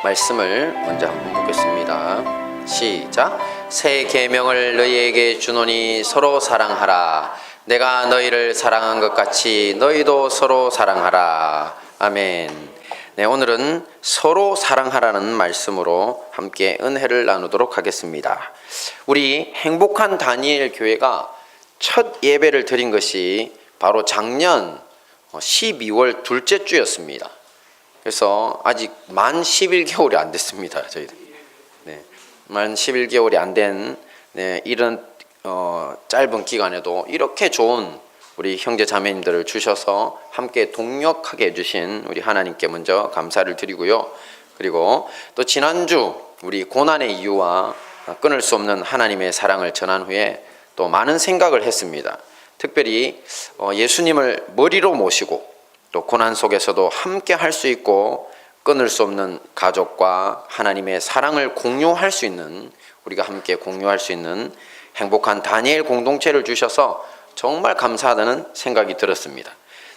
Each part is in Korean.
말씀을 먼저 한번 보겠습니다. 시작. 새 계명을 너희에게 주노니 서로 사랑하라. 내가 너희를 사랑한 것 같이 너희도 서로 사랑하라. 아멘. 네, 오늘은 서로 사랑하라는 말씀으로 함께 은혜를 나누도록 하겠습니다. 우리 행복한 다니엘 교회가 첫 예배를 드린 것이 바로 작년 12월 둘째 주였습니다. 그래서 아직 만 11개월이 안 됐습니다. 저희들. 네, 만 11개월이 안 된 이런 짧은 기간에도 이렇게 좋은 우리 형제 자매님들을 주셔서 함께 동역하게 해주신 우리 하나님께 먼저 감사를 드리고요. 그리고 또 지난주 우리 고난의 이유와 끊을 수 없는 하나님의 사랑을 전한 후에 또 많은 생각을 했습니다. 특별히 예수님을 머리로 모시고 또 고난 속에서도 함께 할 수 있고 끊을 수 없는 가족과 하나님의 사랑을 공유할 수 있는, 우리가 함께 공유할 수 있는 행복한 다니엘 공동체를 주셔서 정말 감사하다는 생각이 들었습니다.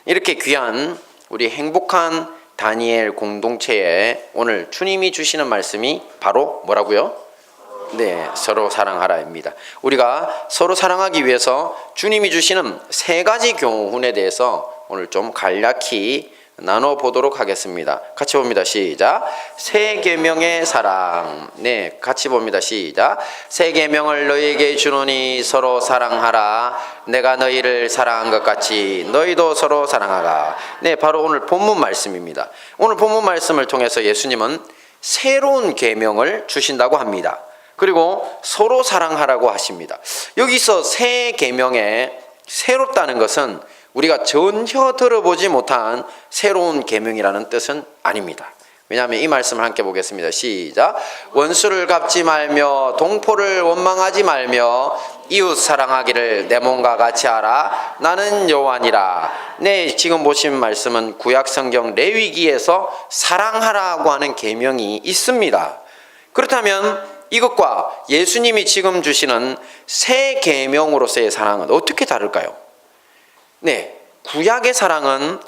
이렇게 귀한 우리 행복한 다니엘 공동체에 오늘 주님이 주시는 말씀이 바로 뭐라고요? 네, 서로 사랑하라입니다. 우리가 서로 사랑하기 위해서 주님이 주시는 세 가지 교훈에 대해서 오늘 좀 간략히 나눠보도록 하겠습니다. 같이 봅니다. 시작. 새 계명의 사랑. 네, 같이 봅니다. 시작. 새 계명을 너희에게 주노니 서로 사랑하라. 내가 너희를 사랑한 것 같이 너희도 서로 사랑하라. 네, 바로 오늘 본문 말씀입니다. 오늘 본문 말씀을 통해서 예수님은 새로운 계명을 주신다고 합니다. 그리고 서로 사랑하라고 하십니다. 여기서 새 계명에 새롭다는 것은 우리가 전혀 들어보지 못한 새로운 계명이라는 뜻은 아닙니다. 왜냐하면 이 말씀을 함께 보겠습니다. 시작. 원수를 갚지 말며 동포를 원망하지 말며 이웃 사랑하기를 내 몸과 같이 하라. 나는 여호와니라. 네, 지금 보신 말씀은 구약 성경 레위기에서 사랑하라고 하는 계명이 있습니다. 그렇다면 이것과 예수님이 지금 주시는 새 계명으로서의 사랑은 어떻게 다를까요? 네, 구약의 사랑은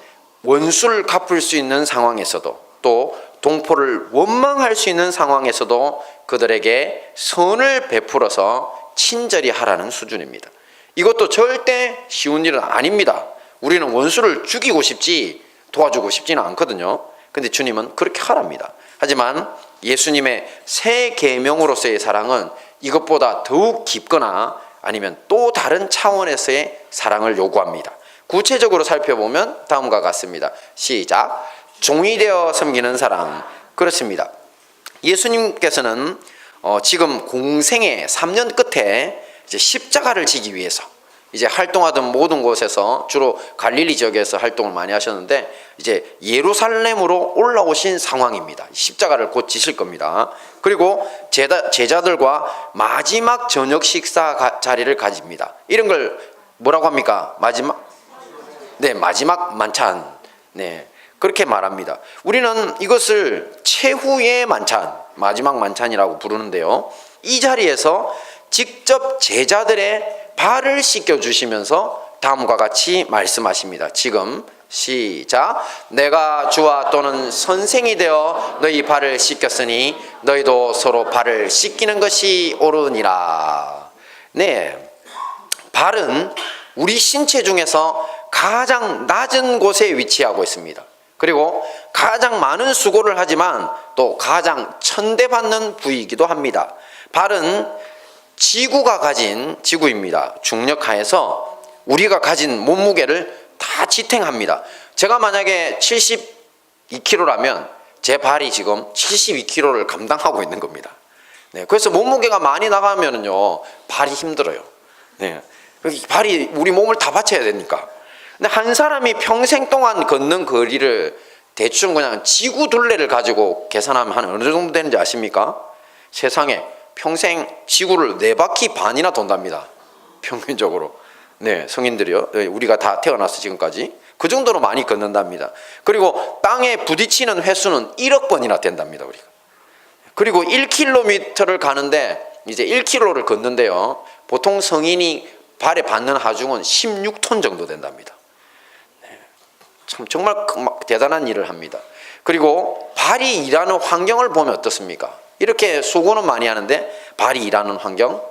원수를 갚을 수 있는 상황에서도 또 동포를 원망할 수 있는 상황에서도 그들에게 선을 베풀어서 친절히 하라는 수준입니다. 이것도 절대 쉬운 일은 아닙니다. 우리는 원수를 죽이고 싶지 도와주고 싶지는 않거든요. 근데 주님은 그렇게 하랍니다. 하지만 예수님의 새 계명으로서의 사랑은 이것보다 더욱 깊거나 아니면 또 다른 차원에서의 사랑을 요구합니다. 구체적으로 살펴보면 다음과 같습니다. 시작. 종이 되어 섬기는 사랑. 그렇습니다. 예수님께서는 지금 공생의 3년 끝에 이제 십자가를 지기 위해서 이제 활동하던 모든 곳에서 주로 갈릴리 지역에서 활동을 많이 하셨는데 이제 예루살렘으로 올라오신 상황입니다. 십자가를 곧 지실 겁니다. 그리고 제자들과 마지막 저녁 식사 자리를 가집니다. 이런 걸 뭐라고 합니까? 마지막 만찬. 네, 그렇게 말합니다. 우리는 이것을 최후의 만찬, 마지막 만찬이라고 부르는데요. 이 자리에서 직접 제자들의 발을 씻겨주시면서 다음과 같이 말씀하십니다. 지금 시작. 내가 주와 또는 선생이 되어 너희 발을 씻겼으니 너희도 서로 발을 씻기는 것이 옳으니라. 네, 발은 우리 신체 중에서 가장 낮은 곳에 위치하고 있습니다. 그리고 가장 많은 수고를 하지만 또 가장 천대받는 부위이기도 합니다. 발은 지구입니다. 중력하에서 우리가 가진 몸무게를 다 지탱합니다. 제가 만약에 72kg라면 제 발이 지금 72kg를 감당하고 있는 겁니다. 네, 그래서 몸무게가 많이 나가면요 발이 힘들어요. 네, 발이 우리 몸을 다 바쳐야 되니까. 근데 한 사람이 평생 동안 걷는 거리를 대충 그냥 지구 둘레를 가지고 계산하면 한 어느 정도 되는지 아십니까? 세상에 평생 지구를 4바퀴 반이나 돈답니다. 평균적으로. 네, 성인들이요. 우리가 다 태어나서 지금까지 그 정도로 많이 걷는답니다. 그리고 땅에 부딪히는 횟수는 1억 번이나 된답니다, 우리가. 그리고 1km를 가는데 이제 1km를 걷는데요. 보통 성인이 발에 받는 하중은 16톤 정도 된답니다. 참 정말 대단한 일을 합니다. 그리고 발이 일하는 환경을 보면 어떻습니까? 이렇게 수고는 많이 하는데 발이 일하는 환경,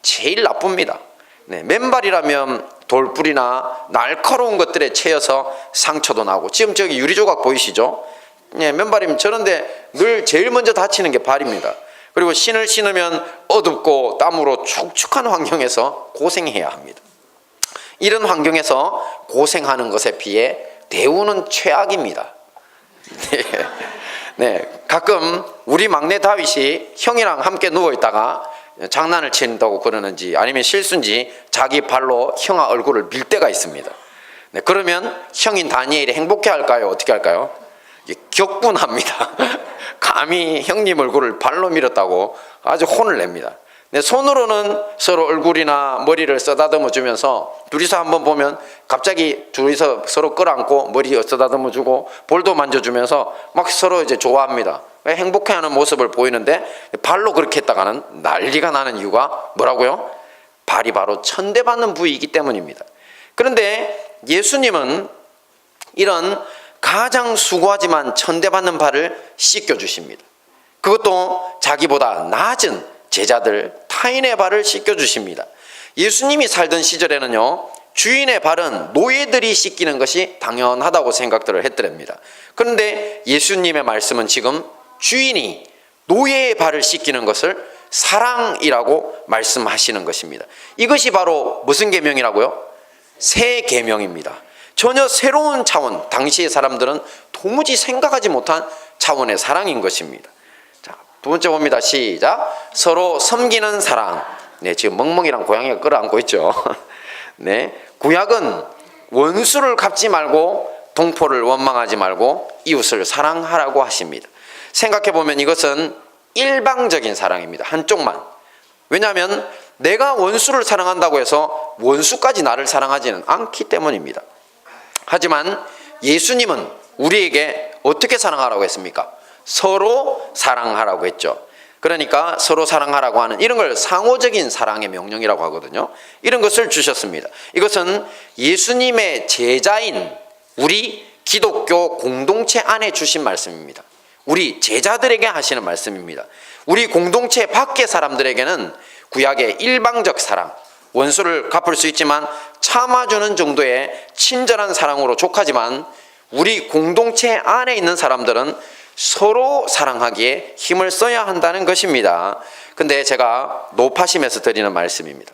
제일 나쁩니다. 맨발이라면 돌불이나 날카로운 것들에 채여서 상처도 나고, 지금 저기 유리조각 보이시죠? 맨발이면 저런데 늘 제일 먼저 다치는 게 발입니다. 그리고 신을 신으면 어둡고 땀으로 축축한 환경에서 고생해야 합니다. 이런 환경에서 고생하는 것에 비해 대우는 최악입니다. 가끔 우리 막내 다윗이 형이랑 함께 누워있다가 장난을 친다고 그러는지 아니면 실수인지 자기 발로 형아 얼굴을 밀 때가 있습니다. 그러면 형인 다니엘이 행복해 할까요? 어떻게 할까요? 격분합니다. 감히 형님 얼굴을 발로 밀었다고 아주 혼을 냅니다. 손으로는 서로 얼굴이나 머리를 쓰다듬어 주면서 둘이서 한번 보면 갑자기 둘이서 서로 끌어안고 머리 쓰다듬어 주고 볼도 만져주면서 막 서로 이제 좋아합니다. 행복해하는 모습을 보이는데 발로 그렇게 했다가는 난리가 나는 이유가 뭐라고요? 발이 바로 천대받는 부위이기 때문입니다. 그런데 예수님은 이런 가장 수고하지만 천대받는 발을 씻겨주십니다. 그것도 자기보다 낮은 제자들 타인의 발을 씻겨주십니다. 예수님이 살던 시절에는요, 주인의 발은 노예들이 씻기는 것이 당연하다고 생각들을 했더랍니다. 그런데 예수님의 말씀은 지금 주인이 노예의 발을 씻기는 것을 사랑이라고 말씀하시는 것입니다. 이것이 바로 무슨 계명이라고요? 새 계명입니다. 전혀 새로운 차원, 당시의 사람들은 도무지 생각하지 못한 차원의 사랑인 것입니다. 자, 두 번째 봅니다. 시작. 서로 섬기는 사랑. 지금 멍멍이랑 고양이가 끌어안고 있죠. 구약은 원수를 갚지 말고 동포를 원망하지 말고 이웃을 사랑하라고 하십니다. 생각해보면 이것은 일방적인 사랑입니다. 한쪽만. 왜냐하면 내가 원수를 사랑한다고 해서 원수까지 나를 사랑하지는 않기 때문입니다. 하지만 예수님은 우리에게 어떻게 사랑하라고 했습니까? 서로 사랑하라고 했죠. 그러니까 서로 사랑하라고 하는 이런 걸 상호적인 사랑의 명령이라고 하거든요. 이런 것을 주셨습니다. 이것은 예수님의 제자인 우리 기독교 공동체 안에 주신 말씀입니다. 우리 제자들에게 하시는 말씀입니다. 우리 공동체 밖의 사람들에게는 구약의 일방적 사랑, 원수를 갚을 수 있지만 참아주는 정도의 친절한 사랑으로 족하지만 우리 공동체 안에 있는 사람들은 서로 사랑하기에 힘을 써야 한다는 것입니다. 근데 제가 높아심에서 드리는 말씀입니다.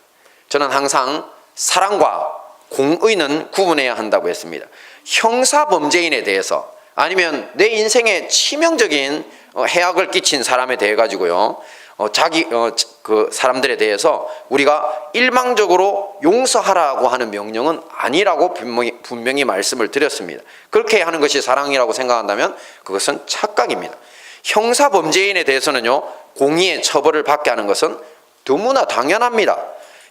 저는 항상 사랑과 공의는 구분해야 한다고 했습니다. 형사범죄인에 대해서 아니면 내 인생에 치명적인 해악을 끼친 사람에 대해 가지고요, 그 사람들에 대해서 우리가 일방적으로 용서하라고 하는 명령은 아니라고 분명히 말씀을 드렸습니다. 그렇게 하는 것이 사랑이라고 생각한다면 그것은 착각입니다. 형사범죄인에 대해서는요, 공의의 처벌을 받게 하는 것은 너무나 당연합니다.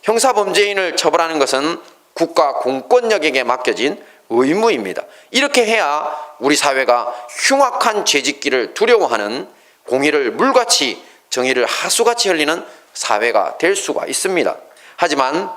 형사범죄인을 처벌하는 것은 국가 공권력에게 맡겨진 의무입니다. 이렇게 해야 우리 사회가 흉악한 죄짓기를 두려워하는, 공의를 물같이 정의를 하수같이 흘리는 사회가 될 수가 있습니다. 하지만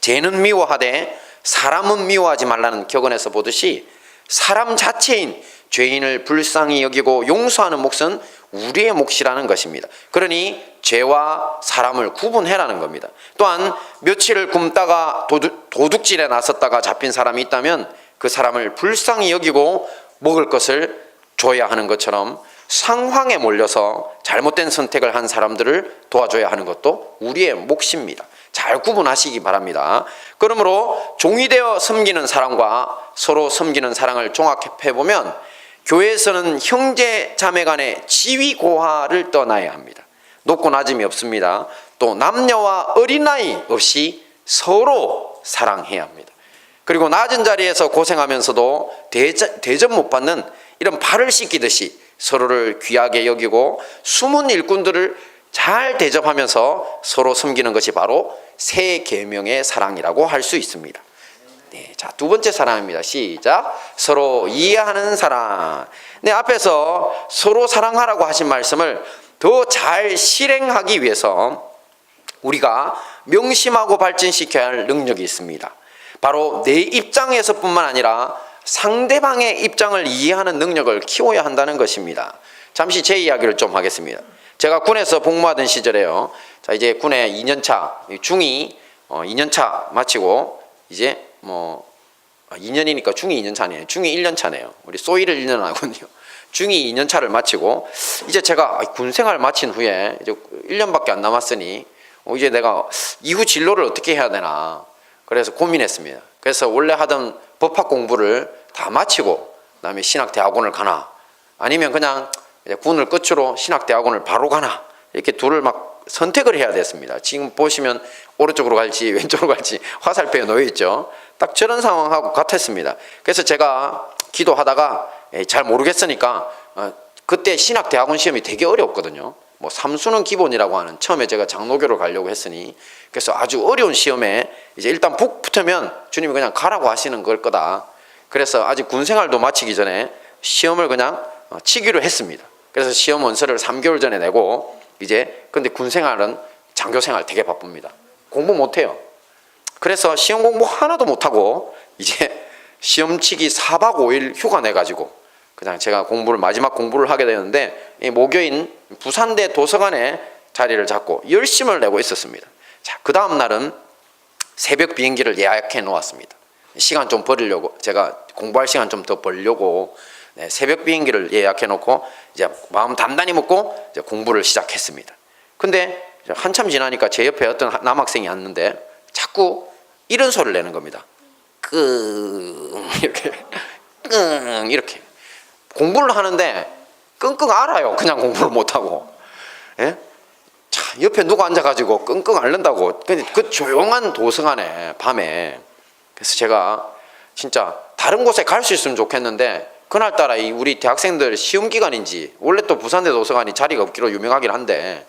죄는 미워하되 사람은 미워하지 말라는 격언에서 보듯이 사람 자체인 죄인을 불쌍히 여기고 용서하는 몫은 우리의 몫이라는 것입니다. 그러니 죄와 사람을 구분해라는 겁니다. 또한 며칠을 굶다가 도둑질에 나섰다가 잡힌 사람이 있다면 그 사람을 불쌍히 여기고 먹을 것을 줘야 하는 것처럼 상황에 몰려서 잘못된 선택을 한 사람들을 도와줘야 하는 것도 우리의 몫입니다. 잘 구분하시기 바랍니다. 그러므로 종이되어 섬기는 사랑과 서로 섬기는 사랑을 종합해보면 교회에서는 형제 자매 간의 지위 고하를 떠나야 합니다. 높고 낮음이 없습니다. 또 남녀와 어린아이 없이 서로 사랑해야 합니다. 그리고 낮은 자리에서 고생하면서도 대접 못 받는 이런 발을 씻기듯이 서로를 귀하게 여기고 숨은 일꾼들을 잘 대접하면서 서로 섬기는 것이 바로 새 계명의 사랑이라고 할 수 있습니다. 자, 두 번째 사랑입니다. 시작. 서로 이해하는 사랑. 앞에서 서로 사랑하라고 하신 말씀을 더 잘 실행하기 위해서 우리가 명심하고 발전시켜야 할 능력이 있습니다. 바로 내 입장에서뿐만 아니라 상대방의 입장을 이해하는 능력을 키워야 한다는 것입니다. 잠시 제 이야기를 좀 하겠습니다. 제가 군에서 복무하던 시절에요. 자, 이제 군에 2년차, 중2, 2년차 마치고, 이제 2년이니까 중2 2년차네요. 중2 1년차네요. 우리 소위를 1년 하거든요. 중2 2년차를 마치고, 이제 제가 군 생활 마친 후에 이제 1년밖에 안 남았으니, 이제 내가 이후 진로를 어떻게 해야 되나. 그래서 고민했습니다. 그래서 원래 하던 법학 공부를 다 마치고, 그다음에 신학대학원을 가나, 아니면 그냥 군을 끝으로 신학대학원을 바로 가나, 이렇게 둘을 막 선택을 해야 됐습니다. 지금 보시면 오른쪽으로 갈지 왼쪽으로 갈지 화살표에 놓여 있죠. 딱 저런 상황하고 같았습니다. 그래서 제가 기도하다가 잘 모르겠으니까 그때 신학대학원 시험이 되게 어렵거든요. 뭐 삼수는 기본이라고 하는, 처음에 제가 장로교를 가려고 했으니, 그래서 아주 어려운 시험에 이제 일단 북 붙으면 주님이 그냥 가라고 하시는 걸 거다. 그래서 아직 군 생활도 마치기 전에 시험을 그냥 치기로 했습니다. 그래서 시험 원서를 3개월 전에 내고, 이제 근데 군 생활은 장교 생활 되게 바쁩니다. 공부 못 해요. 그래서 시험 공부 하나도 못 하고 이제 시험 치기 4박 5일 휴가 내 가지고 그냥 제가 마지막 공부를 하게 되는데, 이 모교인 부산대 도서관에 자리를 잡고 열심을 내고 있었습니다. 자, 그 다음 날은 새벽 비행기를 예약해 놓았습니다. 시간 좀 벌으려고, 제가 공부할 시간 좀 더 벌려고 새벽 비행기를 예약해 놓고 이제 마음 단단히 먹고 이제 공부를 시작했습니다. 근데 한참 지나니까 제 옆에 어떤 남학생이 왔는데 자꾸 이런 소리를 내는 겁니다. 끙 이렇게, 끙 이렇게. 공부를 하는데 끙끙 앓아요. 그냥 공부를 못하고. 예? 자, 옆에 누가 앉아가지고 끙끙 앓는다고. 그 조용한 도서관에 밤에. 그래서 제가 진짜 다른 곳에 갈 수 있으면 좋겠는데, 그날따라 우리 대학생들 시험 기간인지, 원래 또 부산대 도서관이 자리가 없기로 유명하긴 한데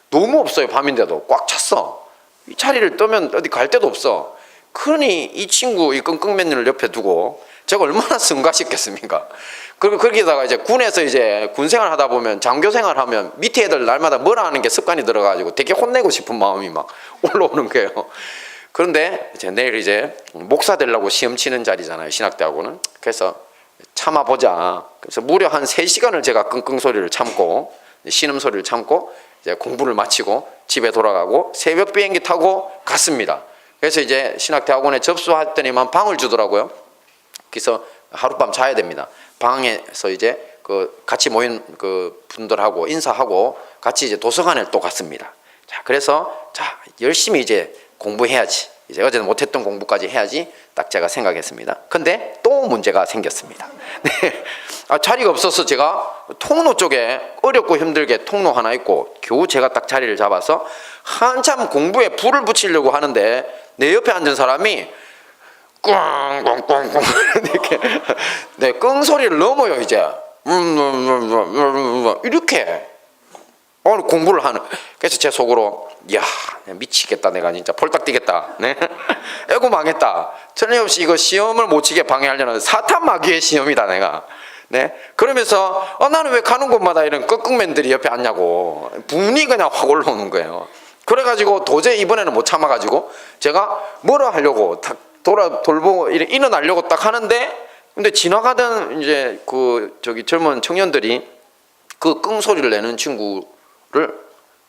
너무 없어요. 밤인데도 꽉 찼어. 이 자리를 뜨면 어디 갈 데도 없어. 그러니 이 친구 이 끙끙맨을 옆에 두고 제가 얼마나 성가시겠습니까? 그리고 거기다가 이제 군에서 이제 군 생활 하다 보면, 장교 생활 하면 밑에 애들 날마다 뭐라 하는 게 습관이 들어가지고 되게 혼내고 싶은 마음이 막 올라오는 거예요. 그런데 이제 내일 이제 목사 되려고 시험 치는 자리잖아요, 신학대학원은. 그래서 참아보자. 그래서 무려 한 3시간을 제가 끙끙 소리를 참고, 신음 소리를 참고 이제 공부를 마치고 집에 돌아가고 새벽 비행기 타고 갔습니다. 그래서 이제 신학대학원에 접수했더니만 방을 주더라고요. 그래서 하룻밤 자야 됩니다. 방에서 이제 그 같이 모인 그 분들하고 인사하고 같이 이제 도서관에 또 갔습니다. 자, 그래서 자, 열심히 이제 공부해야지. 이제 어제는 못했던 공부까지 해야지 딱 제가 생각했습니다. 근데 또 문제가 생겼습니다. 네. 자리가 없어서 제가 통로 쪽에 어렵고 힘들게 통로 하나 있고, 겨우 제가 딱 자리를 잡아서 한참 공부에 불을 붙이려고 하는데 내 옆에 앉은 사람이 꽝꽝꽝꽝 이렇게 끙 소리를 넘어요. 이제 이렇게 공부를 하는. 그래서 제 속으로, 이야, 미치겠다. 내가 진짜 폴딱 뛰겠다. 네? 에고 망했다. 틀림없이 이거 시험을 못 치게 방해하려는 사탄 마귀의 시험이다, 내가. 네? 그러면서 나는 왜 가는 곳마다 이런 끙끙맨들이 옆에 앉냐고 분이 그냥 확 올라오는 거예요. 그래가지고 도저히 이번에는 못 참아가지고 제가 뭐라 하려고 돌보고 일어나려고 딱 하는데, 근데 지나가던 이제 젊은 청년들이 그 끙 소리를 내는 친구를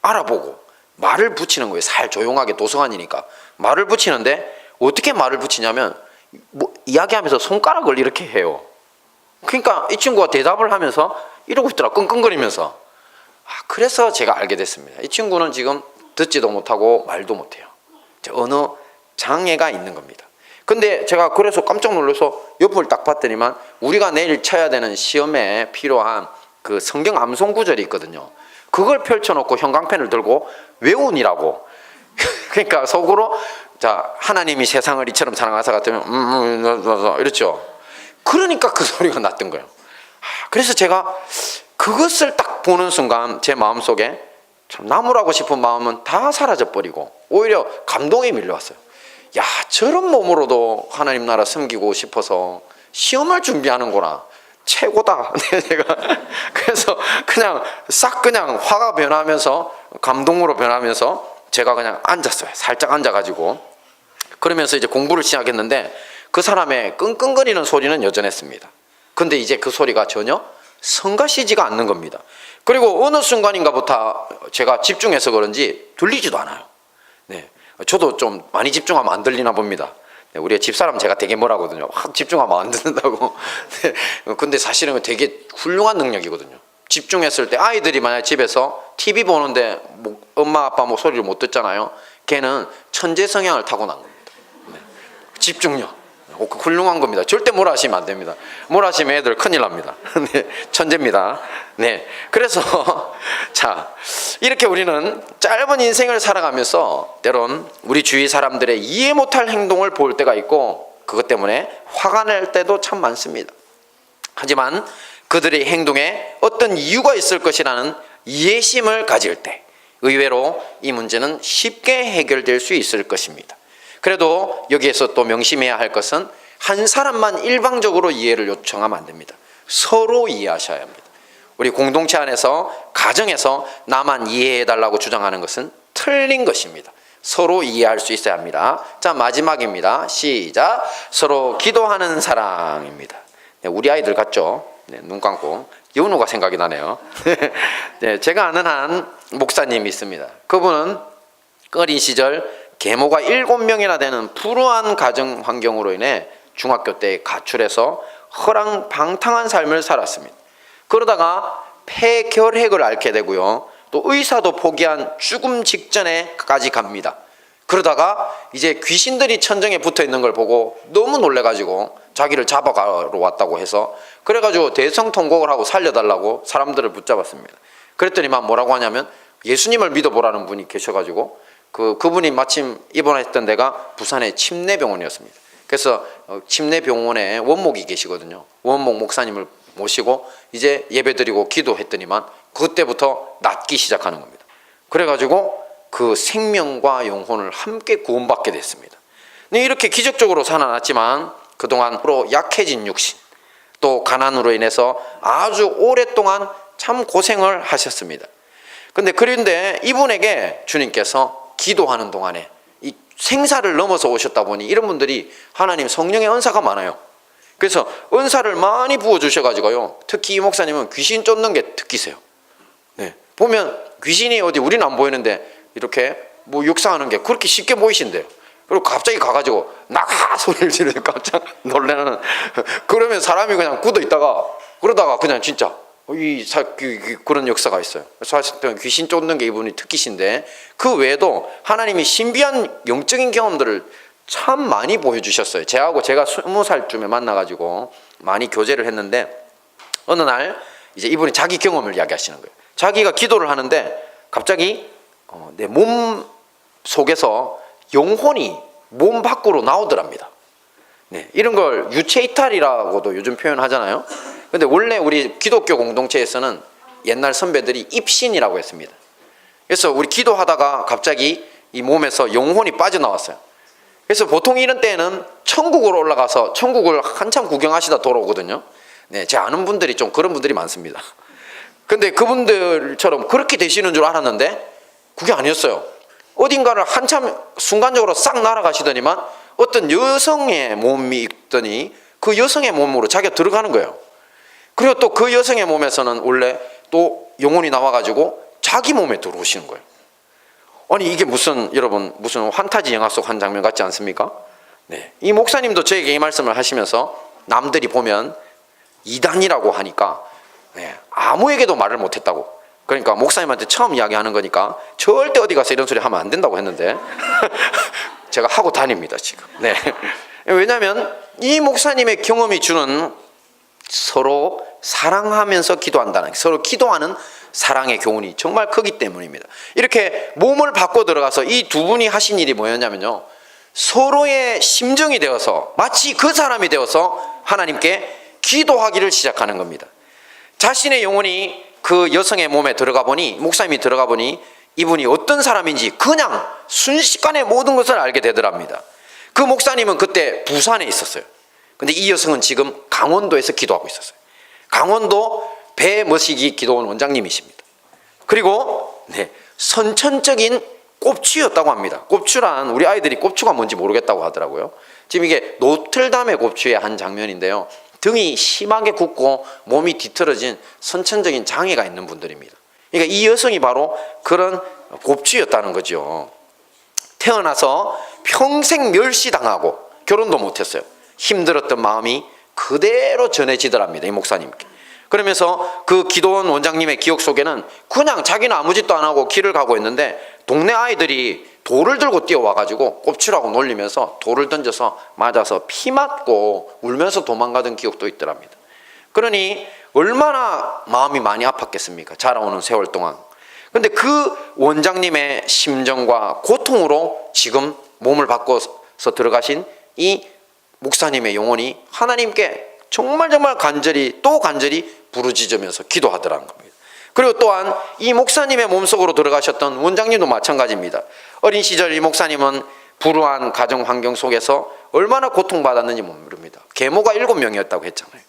알아보고 말을 붙이는 거예요. 살 조용하게, 도서관이니까 말을 붙이는데, 어떻게 말을 붙이냐면 이야기하면서 손가락을 이렇게 해요. 그러니까 이 친구가 대답을 하면서 이러고 있더라, 끙끙거리면서. 그래서 제가 알게 됐습니다. 이 친구는 지금 듣지도 못하고 말도 못해요. 언어 장애가 있는 겁니다. 근데 제가 그래서 깜짝 놀라서 옆을 딱 봤더니만 우리가 내일 쳐야 되는 시험에 필요한 그 성경 암송 구절이 있거든요. 그걸 펼쳐놓고 형광펜을 들고 외우니라고. 그러니까 속으로, 자, 하나님이 세상을 이처럼 사랑하사 같으면 이렇죠. 그러니까 그 소리가 났던 거예요. 그래서 제가 그것을 딱 보는 순간 제 마음속에 참 나무라고 싶은 마음은 다 사라져버리고 오히려 감동이 밀려왔어요. 야, 저런 몸으로도 하나님 나라 섬기고 싶어서 시험을 준비하는구나. 최고다. 제가 그래서 그냥 싹 그냥 화가 변하면서 감동으로 변하면서 제가 그냥 앉았어요. 살짝 앉아가지고. 그러면서 이제 공부를 시작했는데, 그 사람의 끙끙거리는 소리는 여전했습니다. 근데 이제 그 소리가 전혀 성가시지가 않는 겁니다. 그리고 어느 순간인가부터 제가 집중해서 그런지 들리지도 않아요. 네, 저도 좀 많이 집중하면 안 들리나 봅니다. 네, 우리 집사람 제가 되게 뭐라거든요. 확 집중하면 안 듣는다고. 네, 근데 사실은 되게 훌륭한 능력이거든요. 집중했을 때 아이들이 만약 집에서 TV 보는데 뭐 엄마 아빠 뭐 소리를 못 듣잖아요. 걔는 천재 성향을 타고난 겁니다. 네, 집중력. 훌륭한 겁니다. 절대 뭐라 하시면 안 됩니다. 뭐라 하시면 애들 큰일 납니다. 네, 천재입니다. 네, 그래서 자, 이렇게 우리는 짧은 인생을 살아가면서 때론 우리 주위 사람들의 이해 못할 행동을 볼 때가 있고 그것 때문에 화가 날 때도 참 많습니다. 하지만 그들의 행동에 어떤 이유가 있을 것이라는 이해심을 가질 때 의외로 이 문제는 쉽게 해결될 수 있을 것입니다. 그래도 여기에서 또 명심해야 할 것은 한 사람만 일방적으로 이해를 요청하면 안 됩니다. 서로 이해하셔야 합니다. 우리 공동체 안에서 가정에서 나만 이해해달라고 주장하는 것은 틀린 것입니다. 서로 이해할 수 있어야 합니다. 자, 마지막입니다. 시작. 서로 기도하는 사랑입니다. 네, 우리 아이들 같죠? 네, 눈 감고 연우가 생각이 나네요. 네, 제가 아는 한 목사님이 있습니다. 그분은 어린 시절 계모가 7명이나 되는 불우한 가정 환경으로 인해 중학교 때 가출해서 허랑방탕한 삶을 살았습니다. 그러다가 폐결핵을 앓게 되고요. 또 의사도 포기한 죽음 직전에까지 갑니다. 그러다가 이제 귀신들이 천정에 붙어 있는 걸 보고 너무 놀래가지고 자기를 잡아가러 왔다고 해서 그래가지고 대성통곡을 하고 살려달라고 사람들을 붙잡았습니다. 그랬더니만 뭐라고 하냐면 예수님을 믿어보라는 분이 계셔가지고 그분이 마침 입원했던 데가 부산의 침례병원이었습니다. 그래서 침례병원에 원목이 계시거든요. 원목 목사님을 모시고 이제 예배드리고 기도했더니만 그때부터 낫기 시작하는 겁니다. 그래가지고 그 생명과 영혼을 함께 구원받게 됐습니다. 이렇게 기적적으로 살아났지만 그동안 약해진 육신 또 가난으로 인해서 아주 오랫동안 참 고생을 하셨습니다. 그런데 이분에게 주님께서 기도하는 동안에 이 생사를 넘어서 오셨다 보니 이런 분들이 하나님 성령의 은사가 많아요. 그래서 은사를 많이 부어주셔가지고요. 특히 이 목사님은 귀신 쫓는 게 특기세요. 네, 보면 귀신이 어디 우리는 안 보이는데 이렇게 뭐 역사하는 게 그렇게 쉽게 보이신대요. 그리고 갑자기 가가지고 나가 소리를 지르니까 깜짝 놀라는. 그러면 사람이 그냥 굳어 있다가 그러다가 그냥 진짜 그런 역사가 있어요. 사실 귀신 쫓는 게 이분이 특기신데 그 외에도 하나님이 신비한 영적인 경험들을 참 많이 보여주셨어요. 제가 20살쯤에 만나가지고 많이 교제를 했는데 어느 날 이제 이분이 자기 경험을 이야기하시는 거예요. 자기가 기도를 하는데 갑자기 내 몸 속에서 영혼이 몸 밖으로 나오더랍니다. 네, 이런 걸 유체이탈이라고도 요즘 표현하잖아요. 근데 원래 우리 기독교 공동체에서는 옛날 선배들이 입신이라고 했습니다. 그래서 우리 기도하다가 갑자기 이 몸에서 영혼이 빠져나왔어요. 그래서 보통 이런 때에는 천국으로 올라가서 천국을 한참 구경하시다 돌아오거든요. 네, 제 아는 분들이 좀 그런 분들이 많습니다. 근데 그분들처럼 그렇게 되시는 줄 알았는데 그게 아니었어요. 어딘가를 한참 순간적으로 싹 날아가시더니만 어떤 여성의 몸이 있더니 그 여성의 몸으로 자기가 들어가는 거예요. 그리고 또 그 여성의 몸에서는 원래 또 영혼이 나와가지고 자기 몸에 들어오시는 거예요. 아니 이게 여러분 무슨 환타지 영화 속 한 장면 같지 않습니까? 네, 이 목사님도 저에게 이 말씀을 하시면서 남들이 보면 이단이라고 하니까 아무에게도 말을 못했다고. 그러니까 목사님한테 처음 이야기하는 거니까 절대 어디 가서 이런 소리 하면 안 된다고 했는데 제가 하고 다닙니다 지금. 네, 왜냐하면 이 목사님의 경험이 주는 서로 사랑하면서 기도한다는, 서로 기도하는 사랑의 교훈이 정말 크기 때문입니다. 이렇게 몸을 바꿔 들어가서 이 두 분이 하신 일이 뭐였냐면요, 서로의 심정이 되어서 마치 그 사람이 되어서 하나님께 기도하기를 시작하는 겁니다. 자신의 영혼이 그 여성의 몸에 들어가 보니, 목사님이 들어가 보니 이분이 어떤 사람인지 그냥 순식간에 모든 것을 알게 되더랍니다. 그 목사님은 그때 부산에 있었어요. 근데 이 여성은 지금 강원도에서 기도하고 있었어요. 강원도 배머시기 기도원 원장님이십니다. 그리고 선천적인 꼽추였다고 합니다. 꼽추란 우리 아이들이 꼽추가 뭔지 모르겠다고 하더라고요. 지금 이게 노틀담의 곱추의 한 장면인데요. 등이 심하게 굽고 몸이 뒤틀어진 선천적인 장애가 있는 분들입니다. 그러니까 이 여성이 바로 그런 곱추였다는 거죠. 태어나서 평생 멸시당하고 결혼도 못했어요. 힘들었던 마음이 그대로 전해지더랍니다, 이 목사님께. 그러면서 그 기도원 원장님의 기억 속에는 그냥 자기는 아무 짓도 안 하고 길을 가고 있는데 동네 아이들이 돌을 들고 뛰어와가지고 꼽추라고 놀리면서 돌을 던져서 맞아서 피 맞고 울면서 도망가던 기억도 있더랍니다. 그러니 얼마나 마음이 많이 아팠겠습니까? 자라오는 세월 동안. 근데 그 원장님의 심정과 고통으로 지금 몸을 바꿔서 들어가신 이 목사님의 영혼이 하나님께 정말 간절히 또 간절히 부르짖으면서 기도하더라는 겁니다. 그리고 또한 이 목사님의 몸속으로 들어가셨던 원장님도 마찬가지입니다. 어린 시절 이 목사님은 불우한 가정 환경 속에서 얼마나 고통받았는지 모릅니다. 계모가 7명이었다고 했잖아요.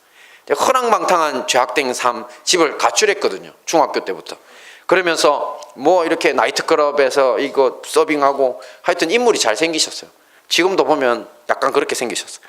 허랑방탕한 죄악된 삶, 집을 가출했거든요. 중학교 때부터. 그러면서 뭐 이렇게 나이트클럽에서 이거 서빙하고 하여튼 인물이 잘생기셨어요. 지금도 보면 약간 그렇게 생기셨어요.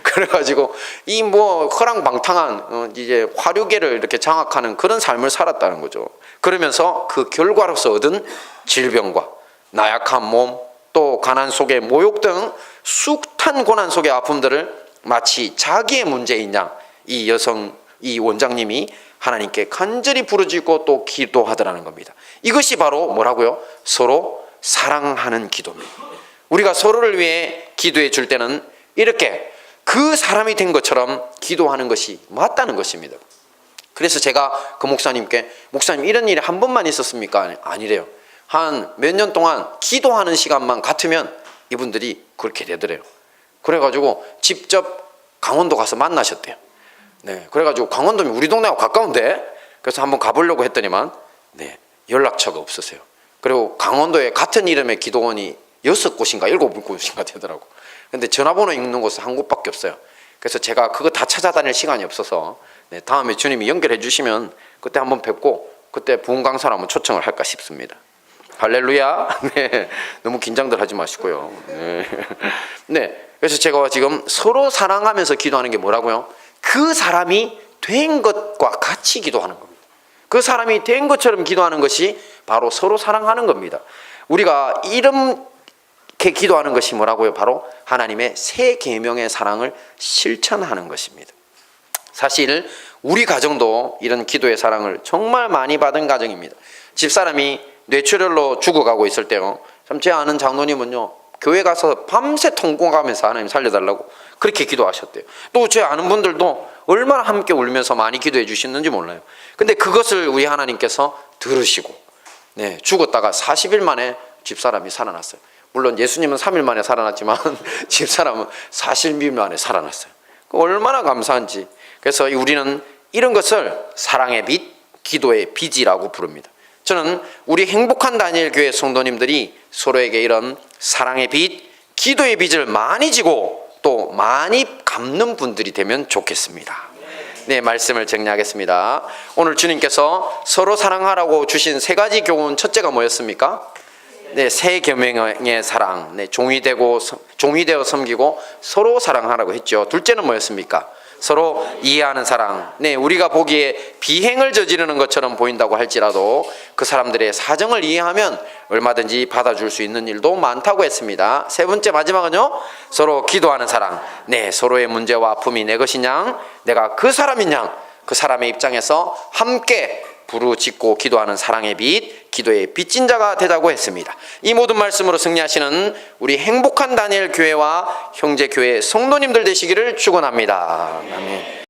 그래가지고 이 뭐 허랑방탕한 이제 화류계를 이렇게 장악하는 그런 삶을 살았다는 거죠. 그러면서 그 결과로서 얻은 질병과 나약한 몸, 또 가난 속의 모욕 등 숱한 고난 속의 아픔들을 마치 자기의 문제인 양 이 여성, 이 원장님이 하나님께 간절히 부르짖고 또 기도하더라는 겁니다. 이것이 바로 뭐라고요? 서로 사랑하는 기도입니다. 우리가 서로를 위해 기도해 줄 때는 이렇게 그 사람이 된 것처럼 기도하는 것이 맞다는 것입니다. 그래서 제가 그 목사님께 목사님 이런 일이 한 번만 있었습니까? 아니래요. 한 몇 년 동안 기도하는 시간만 같으면 이분들이 그렇게 되더래요. 그래가지고 직접 강원도 가서 만나셨대요. 네, 그래가지고 강원도면 우리 동네하고 가까운데 그래서 한번 가보려고 했더니만 네, 연락처가 없으세요. 그리고 강원도에 같은 이름의 기도원이 6곳인가 7곳인가 되더라고. 근데 전화번호 있는 곳은 한 곳밖에 없어요. 그래서 제가 그거 다 찾아다닐 시간이 없어서 네, 다음에 주님이 연결해 주시면 그때 한번 뵙고 그때 부흥 강사를 한번 초청을 할까 싶습니다. 할렐루야. 네, 너무 긴장들 하지 마시고요. 네. 네, 그래서 제가 지금 서로 사랑하면서 기도하는 게 뭐라고요? 그 사람이 된 것과 같이 기도하는 겁니다. 그 사람이 된 것처럼 기도하는 것이 바로 서로 사랑하는 겁니다. 우리가 이렇게 기도하는 것이 뭐라고요? 바로 하나님의 새 계명의 사랑을 실천하는 것입니다. 사실 우리 가정도 이런 기도의 사랑을 정말 많이 받은 가정입니다. 집사람이 뇌출혈로 죽어가고 있을 때요, 참 제 아는 장로님은요 교회 가서 밤새 통곡하면서 하나님 살려달라고 그렇게 기도하셨대요. 또 제 아는 분들도 얼마나 함께 울면서 많이 기도해 주시는지 몰라요. 근데 그것을 우리 하나님께서 들으시고 네, 죽었다가 40일 만에 집사람이 살아났어요. 물론 예수님은 3일 만에 살아났지만 집사람은 40일 만에 살아났어요. 얼마나 감사한지. 그래서 우리는 이런 것을 사랑의 빛, 기도의 빛이라고 부릅니다. 저는 우리 행복한 다니엘 교회 성도님들이 서로에게 이런 사랑의 빛, 기도의 빛을 많이 지고 또 많이 갚는 분들이 되면 좋겠습니다. 네, 말씀을 정리하겠습니다. 오늘 주님께서 서로 사랑하라고 주신 3가지 교훈, 첫째가 뭐였습니까? 네, 새 계명의 사랑, 네, 종이 되어 섬기고 서로 사랑하라고 했죠. 둘째는 뭐였습니까? 서로 이해하는 사랑. 네, 우리가 보기에 비행을 저지르는 것처럼 보인다고 할지라도 그 사람들의 사정을 이해하면 얼마든지 받아줄 수 있는 일도 많다고 했습니다. 세 번째, 마지막은요, 서로 기도하는 사랑. 네, 서로의 문제와 아픔이 내 것인 양, 내가 그 사람인 양, 그 사람의 입장에서 함께 부르짖고 기도하는 사랑의 빛, 기도의 빚진 자가 되자고 했습니다. 이 모든 말씀으로 승리하시는 우리 행복한 다니엘 교회와 형제 교회 성도님들 되시기를 축원합니다. 아멘.